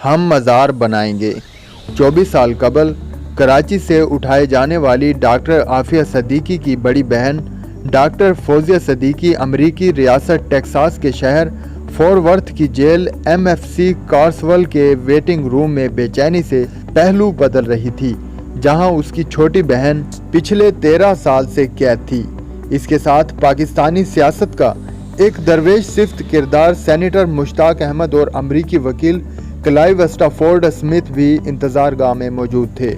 ہم مزار بنائیں گے۔ 24 سال قبل کراچی سے اٹھائے جانے والی ڈاکٹر عافیہ صدیقی کی بڑی بہن ڈاکٹر فوزیہ صدیقی امریکی ریاست ٹیکساس کے شہر فورٹ ورتھ کی جیل MFC کارسول کے ویٹنگ روم میں بے چینی سے پہلو بدل رہی تھی، جہاں اس کی چھوٹی بہن پچھلے 13 سال سے قید تھی۔ اس کے ساتھ پاکستانی سیاست کا ایک درویش صفت کردار سینیٹر مشتاق احمد اور امریکی وکیل کلائیو اسٹافورڈ اسمتھ بھی انتظار گاہ میں موجود تھے۔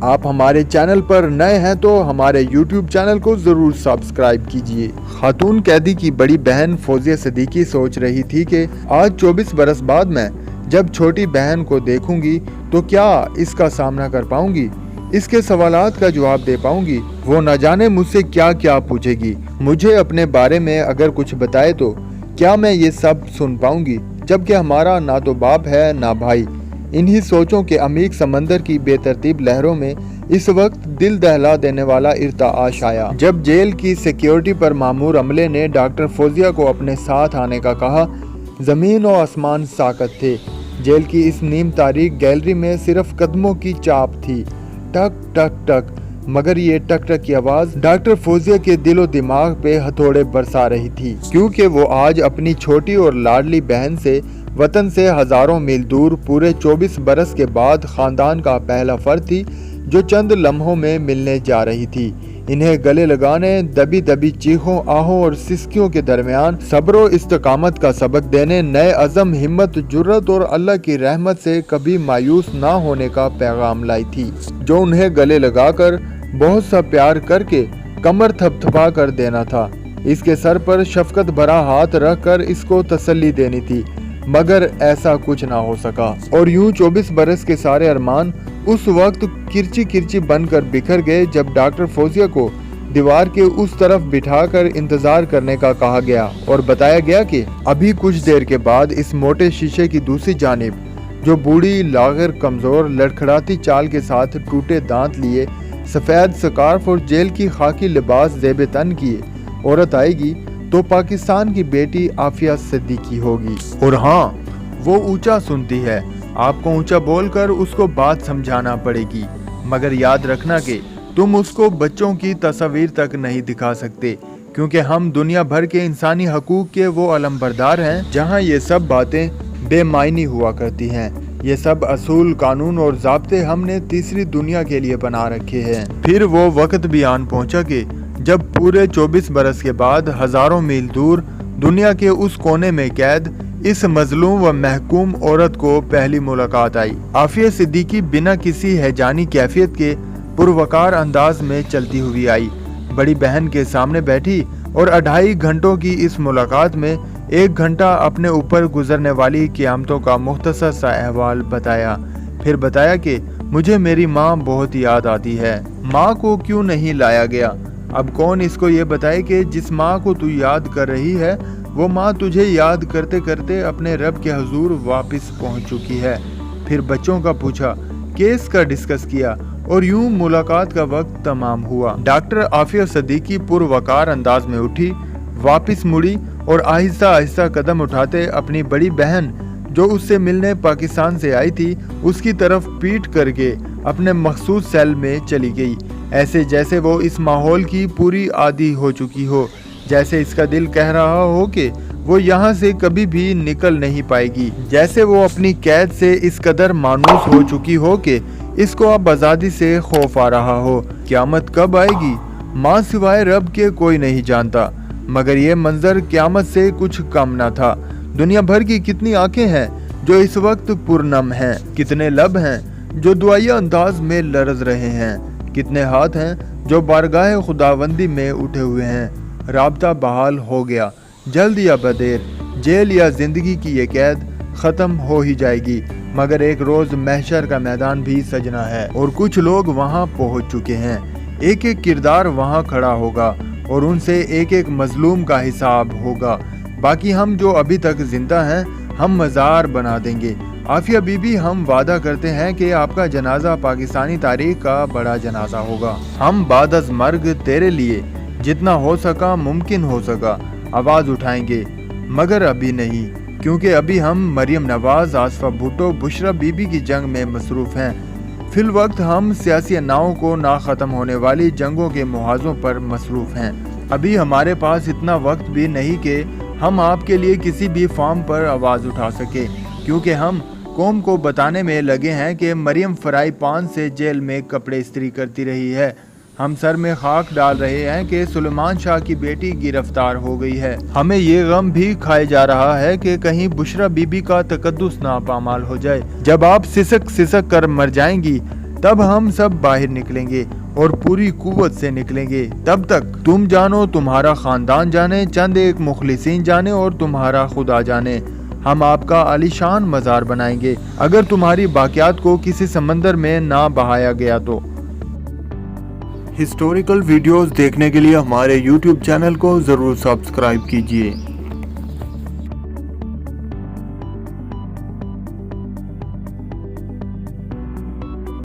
آپ ہمارے چینل پر نئے ہیں تو ہمارے YouTube چینل کو ضرور سبسکرائب کیجیے۔ خاتون قیدی کی بڑی بہن فوزیہ صدیقی سوچ رہی تھی کہ آج 24 برس بعد میں جب چھوٹی بہن کو دیکھوں گی تو کیا اس کا سامنا کر پاؤں گی، اس کے سوالات کا جواب دے پاؤں گی۔ وہ نہ جانے مجھ سے کیا کیا پوچھے گی، مجھے اپنے بارے میں اگر کچھ بتائے تو کیا میں یہ سب سن پاؤں گی، جبکہ ہمارا نہ تو باپ ہے نہ بھائی۔ انہی سوچوں کے عمیق سمندر کی بے ترتیب لہروں میں اس وقت دل دہلا دینے والا ارتعاش آیا جب جیل کی سیکیورٹی پر مامور عملے نے ڈاکٹر فوزیہ کو اپنے ساتھ آنے کا کہا۔ زمین و آسمان ساکت تھے۔ جیل کی اس نیم تاریک گیلری میں صرف قدموں کی چاپ تھی، ٹک ٹک ٹک، مگر یہ ٹک ٹک کی آواز ڈاکٹر فوزیہ کے دل و دماغ پہ ہتھوڑے برسا رہی تھی، کیونکہ وہ آج اپنی چھوٹی اور لاڈلی بہن سے وطن سے ہزاروں میل دور پورے 24 برس کے بعد خاندان کا پہلا فرد تھی جو چند لمحوں میں ملنے جا رہی تھی۔ انہیں گلے لگانے، دبی دبی چیخوں، آہوں اور سسکیوں کے درمیان صبر و استقامت کا سبق دینے، نئے عزم، ہمت، جرأت اور اللہ کی رحمت سے کبھی مایوس نہ ہونے کا پیغام لائی تھی، جو انہیں گلے لگا کر بہت سا پیار کر کے کمر تھپ تھپا کر دینا تھا، اس کے سر پر شفقت بھرا ہاتھ رکھ کر اس کو تسلی دینی تھی، مگر ایسا کچھ نہ ہو سکا۔ اور یوں 24 برس کے سارے ارمان اس وقت کرچی کرچی بن کر بکھر گئے جب ڈاکٹر فوزیہ کو دیوار کے اس طرف بٹھا کر انتظار کرنے کا کہا گیا اور بتایا گیا کہ ابھی کچھ دیر کے بعد اس موٹے شیشے کی دوسری جانب، جو بوڑھی، لاغر، کمزور، لڑکھڑاتی چال کے ساتھ ٹوٹے دانت لیے، سفید سکارف اور جیل کی خاکی لباس زیب تن کیے عورت آئے گی تو پاکستان کی بیٹی عافیہ صدیقی ہوگی۔ اور ہاں، وہ اونچا سنتی ہے، آپ کو اونچا بول کر اس کو بات سمجھانا پڑے گی، مگر یاد رکھنا کہ تم اس کو بچوں کی تصاویر تک نہیں دکھا سکتے، کیونکہ ہم دنیا بھر کے انسانی حقوق کے وہ علمبردار ہیں جہاں یہ سب باتیں بے معنی ہوا کرتی ہیں۔ یہ سب اصول، قانون اور ضابطے ہم نے تیسری دنیا کے لیے بنا رکھے ہیں۔ پھر وہ وقت بھی آن پہنچا کہ جب پورے 24 برس کے بعد ہزاروں میل دور دنیا کے اس کونے میں قید اس مظلوم و محکوم عورت کو پہلی ملاقات آئی۔ عافیہ صدیقی بنا کسی ہیجانی کیفیت کے پروقار انداز میں چلتی ہوئی آئی، بڑی بہن کے سامنے بیٹھی اور 2.5 گھنٹوں کی اس ملاقات میں 1 گھنٹہ اپنے اوپر گزرنے والی قیامتوں کا مختصر سا احوال بتایا۔ پھر بتایا کہ مجھے میری ماں بہت یاد آتی ہے، ماں کو کیوں نہیں لایا گیا؟ اب کون اس کو یہ بتائے کہ جس ماں کو تو یاد کر رہی ہے وہ ماں تجھے یاد کرتے کرتے اپنے رب کے حضور واپس پہنچ چکی ہے۔ پھر بچوں کا پوچھا، کیس کا ڈسکس کیا اور یوں ملاقات کا وقت تمام ہوا۔ ڈاکٹر عافیہ صدیقی پروقار انداز میں اٹھی، واپس مڑی اور آہستہ آہستہ قدم اٹھاتے اپنی بڑی بہن جو اس سے ملنے پاکستان سے آئی تھی اس کی طرف پیٹ کر کے اپنے مخصوص سیل میں چلی گئی، ایسے جیسے وہ اس ماحول کی پوری عادی ہو چکی ہو، جیسے اس کا دل کہہ رہا ہو کہ وہ یہاں سے کبھی بھی نکل نہیں پائے گی، جیسے وہ اپنی قید سے اس قدر مانوس ہو چکی ہو کہ اس کو اب آزادی سے خوف آ رہا ہو۔ قیامت کب آئے گی ماں سوائے رب کے کوئی نہیں جانتا، مگر یہ منظر قیامت سے کچھ کم نہ تھا۔ دنیا بھر کی کتنی آنکھیں ہیں جو اس وقت پرنم ہیں، کتنے لب ہیں جو دعائیہ انداز میں لرز رہے ہیں، کتنے ہاتھ ہیں جو بارگاہ خداوندی میں اٹھے ہوئے ہیں۔ رابطہ بحال ہو گیا، جلد یا بدیر، جیل یا زندگی کی یہ قید ختم ہو ہی جائے گی، مگر ایک روز محشر کا میدان بھی سجنا ہے اور کچھ لوگ وہاں پہنچ چکے ہیں۔ ایک ایک کردار وہاں کھڑا ہوگا اور ان سے ایک ایک مظلوم کا حساب ہوگا۔ باقی ہم جو ابھی تک زندہ ہیں ہم مزار بنا دیں گے۔ عافیہ بی بی، ہم وعدہ کرتے ہیں کہ آپ کا جنازہ پاکستانی تاریخ کا بڑا جنازہ ہوگا۔ ہم بعد از مرگ تیرے لیے جتنا ہو سکا، ممکن ہو سکا، آواز اٹھائیں گے، مگر ابھی نہیں، کیونکہ ابھی ہم مریم نواز، آصفہ بھٹو، بشرا بی بی کی جنگ میں مصروف ہیں۔ فی الوقت ہم سیاسی اناؤں کو نہ ختم ہونے والی جنگوں کے محاذوں پر مصروف ہیں۔ ابھی ہمارے پاس اتنا وقت بھی نہیں کہ ہم آپ کے لیے کسی بھی فارم پر آواز اٹھا سکے، کیونکہ ہم قوم کو بتانے میں لگے ہیں کہ مریم فرائی پان سے جیل میں کپڑے استری کرتی رہی ہے۔ ہم سر میں خاک ڈال رہے ہیں کہ سلیمان شاہ کی بیٹی گرفتار ہو گئی ہے۔ ہمیں یہ غم بھی کھائے جا رہا ہے کہ کہیں بشرا بی بی کا تقدس نہ پامال ہو جائے۔ جب آپ سسک سسک کر مر جائیں گی تب ہم سب باہر نکلیں گے اور پوری قوت سے نکلیں گے۔ تب تک تم جانو، تمہارا خاندان جانے، چند ایک مخلصین جانے اور تمہارا خدا جانے، ہم آپ کا عالیشان مزار بنائیں گے اگر تمہاری باقیات کو کسی سمندر میں نہ بہایا گیا تو۔ ہسٹوریکل ویڈیوز دیکھنے کے لیے ہمارے YouTube چینل کو ضرور سبسکرائب کیجیے۔